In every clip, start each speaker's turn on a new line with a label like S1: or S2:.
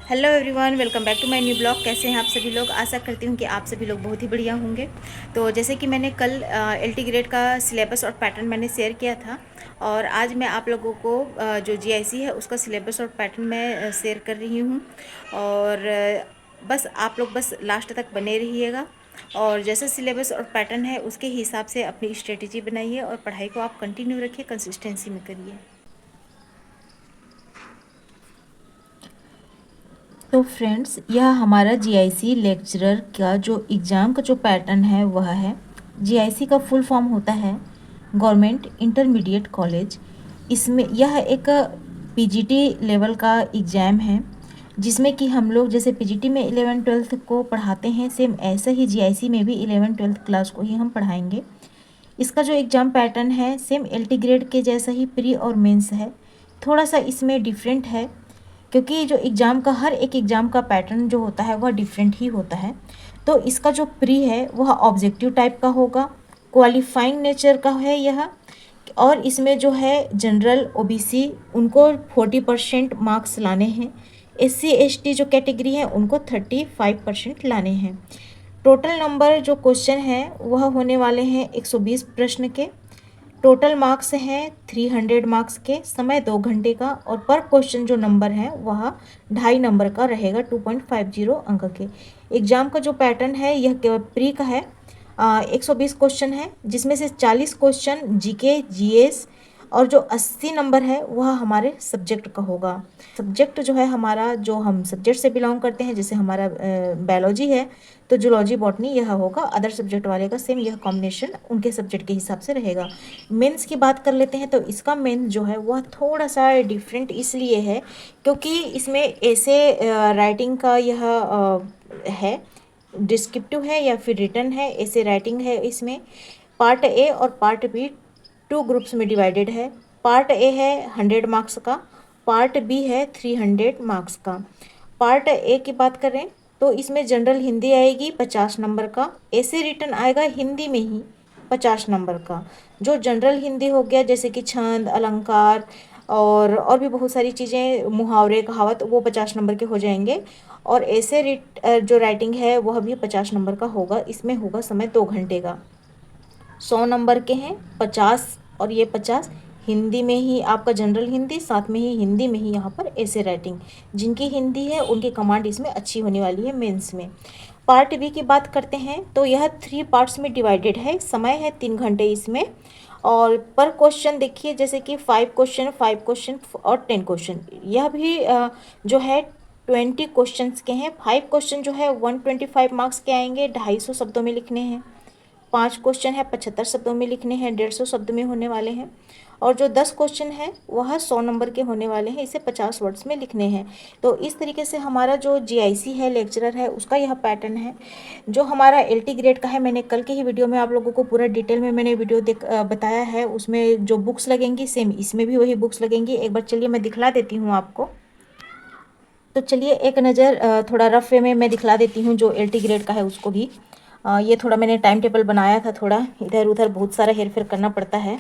S1: Hello everyone, welcome back to my new blog. कैसे हैं आप सभी लोग? आशा करती हूँ कि आप सभी लोग बहुत ही बढ़िया होंगे। तो जैसे कि मैंने कल एलटी ग्रेड का सिलेबस और पैटर्न मैंने शेयर किया था, और आज मैं आप लोगों को जो जीआईसी है उसका सिलेबस और पैटर्न मैं शेयर कर रही हूँ। और बस आप लोग बस लास्ट तक बने रहिएगा, और जैसा सिलेबस और पैटर्न है उसके हिसाब से अपनी स्ट्रेटेजी बनाइए और पढ़ाई को आप कंटिन्यू रखिए, कंसिस्टेंसी में करिए।
S2: तो फ्रेंड्स, यह हमारा जीआईसी लेक्चरर का जो एग्ज़ाम का जो पैटर्न है वह है। जीआईसी का फुल फॉर्म होता है गवर्नमेंट इंटरमीडिएट कॉलेज। इसमें यह एक पीजीटी लेवल का एग्ज़ाम है, जिसमें कि हम लोग जैसे पीजीटी में 11वीं 12वीं को पढ़ाते हैं, सेम ऐसे ही जीआईसी में भी 11वीं 12वीं क्लास को ही हम पढ़ाएंगे। इसका जो एग्ज़ाम पैटर्न है सेम एलटी ग्रेड के जैसा ही प्री और मेंस है। थोड़ा सा इसमें डिफरेंट है, क्योंकि जो एग्ज़ाम का हर एक एग्ज़ाम का पैटर्न जो होता है वह डिफरेंट ही होता है। तो इसका जो प्री है वह ऑब्जेक्टिव टाइप का होगा, क्वालिफाइंग नेचर का है यह। और इसमें जो है जनरल ओबीसी उनको 40% मार्क्स लाने हैं। एससी एसटी जो कैटेगरी है उनको 35% लाने हैं। टोटल नंबर जो क्वेश्चन है वह होने वाले हैं 120 प्रश्न के। टोटल मार्क्स हैं 300 मार्क्स के, समय 2 घंटे का, और पर क्वेश्चन जो नंबर है वह 2.5 नंबर का रहेगा, 2.50 अंक के। एग्जाम का जो पैटर्न है यह केवल प्री का है। 120 क्वेश्चन है, जिसमें से 40 क्वेश्चन जीके जीएस, और जो 80 नंबर है वह हमारे सब्जेक्ट का होगा। सब्जेक्ट जो है हमारा, जो हम सब्जेक्ट से बिलोंग करते हैं, जैसे हमारा बायोलॉजी है तो जूलॉजी बॉटनी यह होगा। अदर सब्जेक्ट वाले का सेम यह कॉम्बिनेशन उनके सब्जेक्ट के हिसाब से रहेगा। मेंस की बात कर लेते हैं, तो इसका मेंस जो है वह थोड़ा सा डिफरेंट इसलिए है क्योंकि इसमें ऐसे राइटिंग का यह है, डिस्क्रिप्टिव है या फिर रिटन है, ऐसे राइटिंग है। इसमें पार्ट ए और पार्ट बी 2 ग्रुप्स में डिवाइडेड है। पार्ट ए है 100 मार्क्स का, पार्ट बी है 300 मार्क्स का। पार्ट ए की बात करें तो इसमें जनरल हिंदी आएगी 50 नंबर का, ऐसे रिटन आएगा हिंदी में ही 50 नंबर का। जो जनरल हिंदी हो गया जैसे कि छंद अलंकार और भी बहुत सारी चीज़ें, मुहावरे कहावत, वो 50 नंबर के हो जाएंगे। और ऐसे जो राइटिंग है वह भी 50 नंबर का होगा। इसमें होगा समय 2 घंटे का। 100 नंबर के हैं 50, और ये 50 हिंदी में ही, आपका जनरल हिंदी, साथ में ही हिंदी में ही यहाँ पर ऐसे राइटिंग। जिनकी हिंदी है उनकी कमांड इसमें अच्छी होने वाली है मेंस में। पार्ट बी की बात करते हैं तो यह 3 पार्ट्स में डिवाइडेड है। समय है 3 घंटे इसमें। और पर क्वेश्चन देखिए, जैसे कि 5 क्वेश्चन और 10 क्वेश्चन, यह भी जो है 20 क्वेश्चंस के हैं। 5 क्वेश्चन जो है 125 मार्क्स के आएंगे, 250 शब्दों में लिखने हैं। 5 क्वेश्चन है 75 शब्दों में लिखने हैं, 150 शब्द में होने वाले हैं। और जो 10 क्वेश्चन है वह 100 नंबर के होने वाले हैं, इसे 50 वर्ड्स में लिखने हैं। तो इस तरीके से हमारा जो जीआईसी है लेक्चरर है उसका यह पैटर्न है। जो हमारा एलटी ग्रेड का है, मैंने कल की ही वीडियो में आप लोगों को पूरा डिटेल में मैंने वीडियो बताया है। उसमें जो बुक्स लगेंगी सेम इसमें भी वही बुक्स लगेंगी। एक बार चलिए मैं दिखला देती हूँ आपको। तो चलिए एक नज़र थोड़ा रफ वे में मैं दिखला देती हूँ जो एलटी ग्रेड का है उसको भी। ये थोड़ा मैंने टाइम टेबल बनाया था, थोड़ा इधर उधर बहुत सारा हेर फेर करना पड़ता है।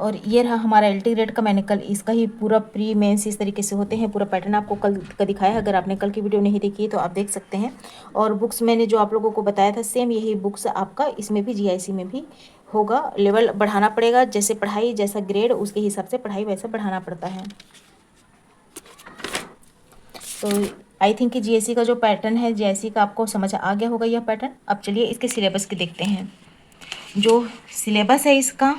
S2: और ये रहा हमारा एलटी ग्रेड का। मैंने कल इसका ही पूरा प्री मेंस इस तरीके से होते हैं, पूरा पैटर्न आपको कल का दिखाया है। अगर आपने कल की वीडियो नहीं देखी है तो आप देख सकते हैं। और बुक्स मैंने जो आप लोगों को बताया था सेम यही बुक्स आपका इसमें भी जीआईसी में भी होगा। लेवल बढ़ाना पड़ेगा, जैसे पढ़ाई जैसा ग्रेड उसके हिसाब से पढ़ाई वैसा बढ़ाना पड़ता है। तो आई थिंक कि जीएससी का जो पैटर्न है, जीएससी का आपको समझ आ गया होगा यह पैटर्न। अब चलिए इसके सिलेबस के देखते हैं। जो सिलेबस है इसका,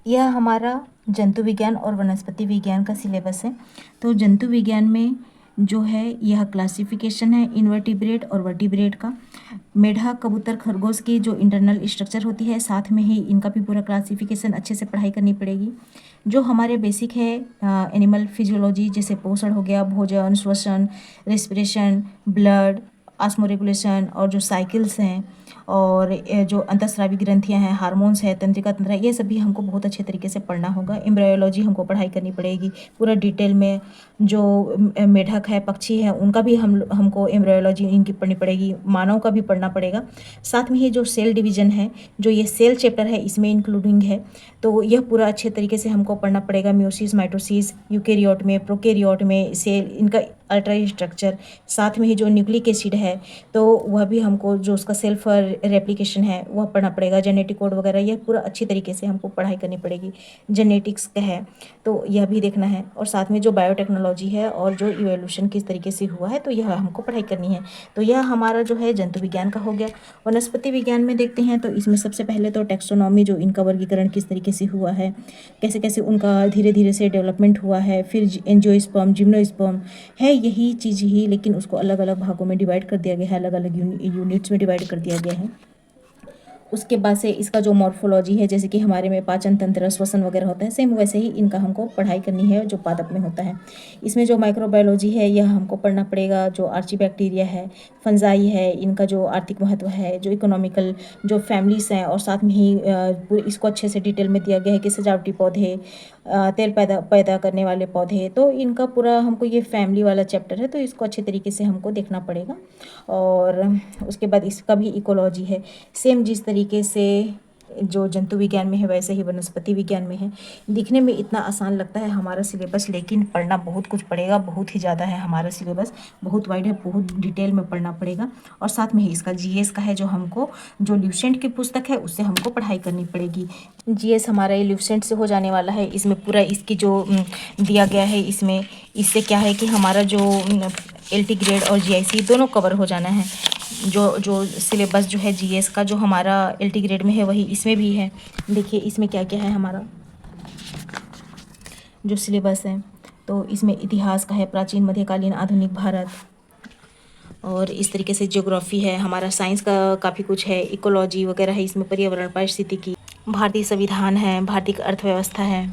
S2: यह हमारा जंतु विज्ञान और वनस्पति विज्ञान का सिलेबस है। तो जंतु विज्ञान में जो है यह क्लासिफिकेशन है इनवर्टिब्रेट और वर्टिब्रेट का। मेढक कबूतर खरगोश की जो इंटरनल स्ट्रक्चर होती है, साथ में ही इनका भी पूरा क्लासिफिकेशन अच्छे से पढ़ाई करनी पड़ेगी। जो हमारे बेसिक है एनिमल फिजियोलॉजी, जैसे पोषण हो गया, भोजन, श्वसन, रेस्पिरेशन, ब्लड, ऑस्मोरेगुलेशन, और जो साइकिल्स हैं, और जो अंतःस्रावी ग्रंथियां हैं, हार्मोन्स है, तंत्रिका तंत्र, ये सब भी हमको बहुत अच्छे तरीके से पढ़ना होगा। एम्ब्रायोलॉजी हमको पढ़ाई करनी पड़ेगी पूरा डिटेल में। जो मेढक है, पक्षी है, उनका भी हमको एम्ब्रायोलॉजी इनकी पढ़नी पड़ेगी। मानव का भी पढ़ना पड़ेगा। साथ में ही जो सेल डिवीजन है, जो ये सेल चैप्टर है इसमें इंक्लूडिंग है, तो यह पूरा अच्छे तरीके से हमको पढ़ना पड़ेगा। म्यूसिस, माइटोसिस, यूकेरियोट में, प्रोकेरियोट में सेल, इनका अल्ट्रा स्ट्रक्चर, साथ में ही जो न्यूक्लिक एसिड है तो वह भी हमको, जो उसका सेल्फ रेप्लिकेशन है वह पढ़ना पड़ेगा। जेनेटिक कोड वगैरह यह पूरा अच्छी तरीके से हमको पढ़ाई करनी पड़ेगी। जेनेटिक्स का है तो यह भी देखना है, और साथ में जो बायोटेक्नोलॉजी है और जो इवोल्यूशन किस तरीके से हुआ है तो यह हमको पढ़ाई करनी है। तो यह हमारा जो है जंतु विज्ञान का हो गया। वनस्पति विज्ञान में देखते हैं तो इसमें सबसे पहले तो टैक्सोनॉमी, जो इनका वर्गीकरण किस तरीके से हुआ है, कैसे कैसे उनका धीरे धीरे से डेवलपमेंट हुआ है। फिर एंजियोस्पर्म, जिम्नोस्पर्म है यही चीज़ ही, लेकिन उसको अलग अलग भागों में डिवाइड कर दिया गया है, अलग अलग यूनिट्स में डिवाइड कर दिया गया है। उसके बाद से इसका जो मॉर्फोलॉजी है, जैसे कि हमारे में पाचन तंत्र, श्वसन वगैरह होता है, सेम वैसे ही इनका हमको पढ़ाई करनी है जो पादप में होता है। इसमें जो माइक्रोबायोलॉजी है यह हमको पढ़ना पड़ेगा। जो आर्ची बैक्टीरिया है, फंजाई है, इनका जो आर्थिक महत्व है, जो इकोनॉमिकल जो फैमिलीज हैं, और साथ में ही इसको अच्छे से डिटेल में दिया गया है कि सजावटी पौधे, तेल पैदा करने वाले पौधे, तो इनका पूरा हमको ये फैमिली वाला चैप्टर है, तो इसको अच्छे तरीके से हमको देखना पड़ेगा। और उसके बाद इसका भी इकोलॉजी है, सेम जिस तरीके से जो जंतु विज्ञान में है वैसे ही वनस्पति विज्ञान में है। दिखने में इतना आसान लगता है हमारा सिलेबस, लेकिन पढ़ना बहुत कुछ पड़ेगा, बहुत ही ज़्यादा है हमारा सिलेबस, बहुत वाइड है, बहुत डिटेल में पढ़ना पड़ेगा। और साथ में ही इसका जीएस का है, जो हमको जो ल्यूसेंट की पुस्तक है उससे हमको पढ़ाई करनी पड़ेगी। जीएस हमारा ये ल्यूसेंट से हो जाने वाला है। इसमें पूरा इसकी जो दिया गया है, इसमें इससे क्या है कि हमारा जो एलटी ग्रेड और जीआईसी दोनों कवर हो जाना है। जो सिलेबस जो है जीएस का, जो हमारा एलटी ग्रेड में है वही इसमें भी है। देखिए इसमें क्या क्या है हमारा जो सिलेबस है, तो इसमें इतिहास का है, प्राचीन, मध्यकालीन, आधुनिक भारत, और इस तरीके से ज्योग्राफी है हमारा, साइंस का काफ़ी कुछ है, इकोलॉजी वगैरह है, इसमें पर्यावरण, पारिस्थितिकी, भारतीय संविधान है, भारतीय अर्थव्यवस्था है।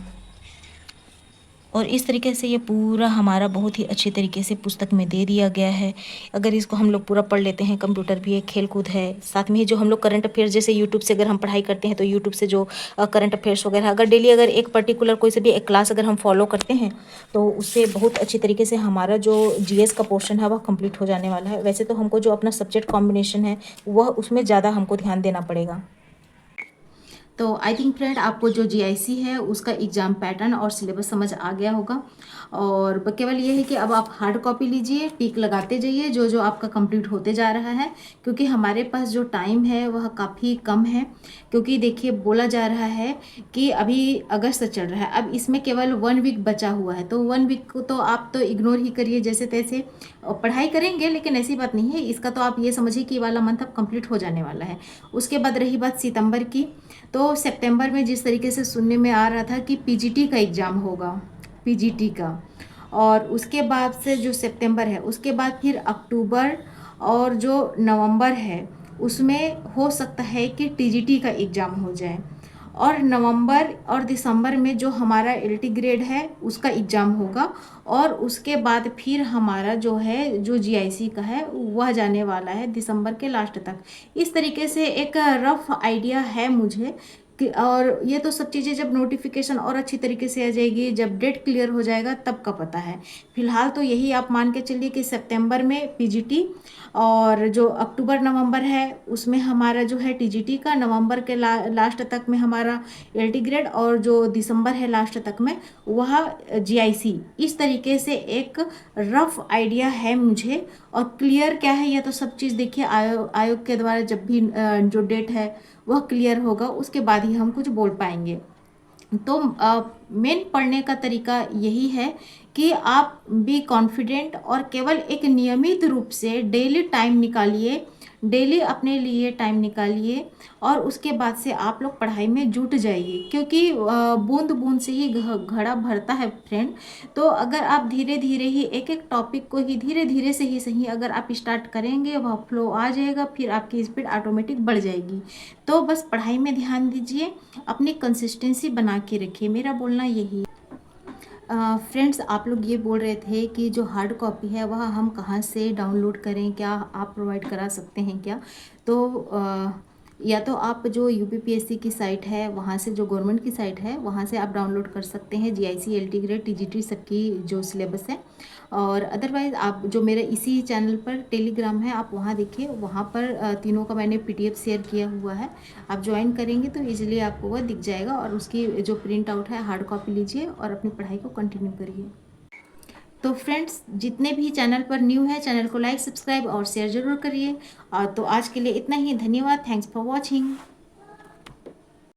S2: और इस तरीके से ये पूरा हमारा बहुत ही अच्छे तरीके से पुस्तक में दे दिया गया है। अगर इसको हम लोग पूरा पढ़ लेते हैं, कंप्यूटर भी है, खेल कूद है, साथ में ही जो हम लोग करंट अफेयर्स, जैसे यूट्यूब से अगर हम पढ़ाई करते हैं तो यूट्यूब से जो करंट अफेयर्स वगैरह, अगर डेली अगर एक पर्टिकुलर कोई से भी एक क्लास अगर हम फॉलो करते हैं तो उससे बहुत अच्छी तरीके से हमारा जो जीएस का पोर्शन है वह कंप्लीट हो जाने वाला है। वैसे तो हमको जो अपना सब्जेक्ट कॉम्बिनेशन है वह उसमें ज़्यादा हमको ध्यान देना पड़ेगा। तो आई थिंक फ्रेंड, आपको जो जीआईसी है उसका एग्ज़ाम पैटर्न और सिलेबस समझ आ गया होगा। और केवल ये है कि अब आप हार्ड कॉपी लीजिए, टिक लगाते जाइए जो जो आपका कंप्लीट होते जा रहा है, क्योंकि हमारे पास जो टाइम है वह काफ़ी कम है। क्योंकि देखिए बोला जा रहा है कि अभी अगस्त चल रहा है, अब इसमें केवल 1 वीक बचा हुआ है, तो 1 वीक को तो आप तो इग्नोर ही करिए जैसे तैसे, पढ़ाई करेंगे, लेकिन ऐसी बात नहीं है। इसका तो आप ये समझिए कि वाला मंथ अब कंप्लीट हो जाने वाला है। उसके बाद रही बात सितंबर की, तो सितंबर में जिस तरीके से सुनने में आ रहा था कि पीजीटी का एग्ज़ाम होगा, पीजीटी का, और उसके बाद से जो सितंबर है उसके बाद फिर अक्टूबर और जो नवंबर है उसमें हो सकता है कि टीजीटी का एग्ज़ाम हो जाए, और नवंबर और दिसंबर में जो हमारा एलटी ग्रेड है उसका एग्ज़ाम होगा, और उसके बाद फिर हमारा जो है जो जीआईसी का है वह जाने वाला है दिसंबर के लास्ट तक। इस तरीके से एक रफ आइडिया है मुझे और ये तो सब चीज़ें जब नोटिफिकेशन और अच्छी तरीके से आ जाएगी, जब डेट क्लियर हो जाएगा तब का पता है। फिलहाल तो यही आप मान के चलिए कि सितंबर में पीजीटी, और जो अक्टूबर नवंबर है उसमें हमारा जो है टीजीटी का, नवंबर के लास्ट तक में हमारा एलटी ग्रेड, और जो दिसंबर है लास्ट तक में वह जीआईसी। इस तरीके से एक रफ आइडिया है मुझे। और क्लियर क्या है ये तो सब चीज़ देखिए आयोग के द्वारा जब भी जो डेट है वह क्लियर होगा उसके बाद ही हम कुछ बोल पाएंगे। तो मेन पढ़ने का तरीका यही है कि आप बी कॉन्फिडेंट और केवल एक नियमित रूप से डेली टाइम निकालिए, डेली अपने लिए टाइम निकालिए, और उसके बाद से आप लोग पढ़ाई में जुट जाइए, क्योंकि बूंद बूंद से ही घड़ा भरता है फ्रेंड। तो अगर आप धीरे धीरे ही एक एक टॉपिक को ही धीरे धीरे से ही सही अगर आप स्टार्ट करेंगे वह फ्लो आ जाएगा, फिर आपकी स्पीड ऑटोमेटिक बढ़ जाएगी। तो बस पढ़ाई में ध्यान दीजिए, अपनी कंसिस्टेंसी बना के रखिए, मेरा बोलना यही है। फ्रेंड्स, आप लोग ये बोल रहे थे कि जो हार्ड कॉपी है वह हम कहाँ से डाउनलोड करें, क्या आप प्रोवाइड करा सकते हैं क्या? तो या तो आप जो यूपीपीएससी की साइट है वहाँ से, जो गवर्नमेंट की साइट है वहाँ से आप डाउनलोड कर सकते हैं जीआईसी, एलटी ग्रेड, टीजीटी सबकी जो सिलेबस है। और अदरवाइज़ आप जो मेरे इसी चैनल पर टेलीग्राम है आप वहाँ देखिए, वहाँ पर तीनों का मैंने पीडीएफ शेयर किया हुआ है। आप ज्वाइन करेंगे तो इजीली आपको वह दिख जाएगा, और उसकी जो प्रिंट आउट है हार्ड कॉपी लीजिए और अपनी पढ़ाई को कंटिन्यू करिए।
S1: तो फ्रेंड्स, जितने भी चैनल पर न्यू है, चैनल को लाइक, सब्सक्राइब और शेयर ज़रूर करिए। और तो आज के लिए इतना ही। धन्यवाद। Thanks for watching.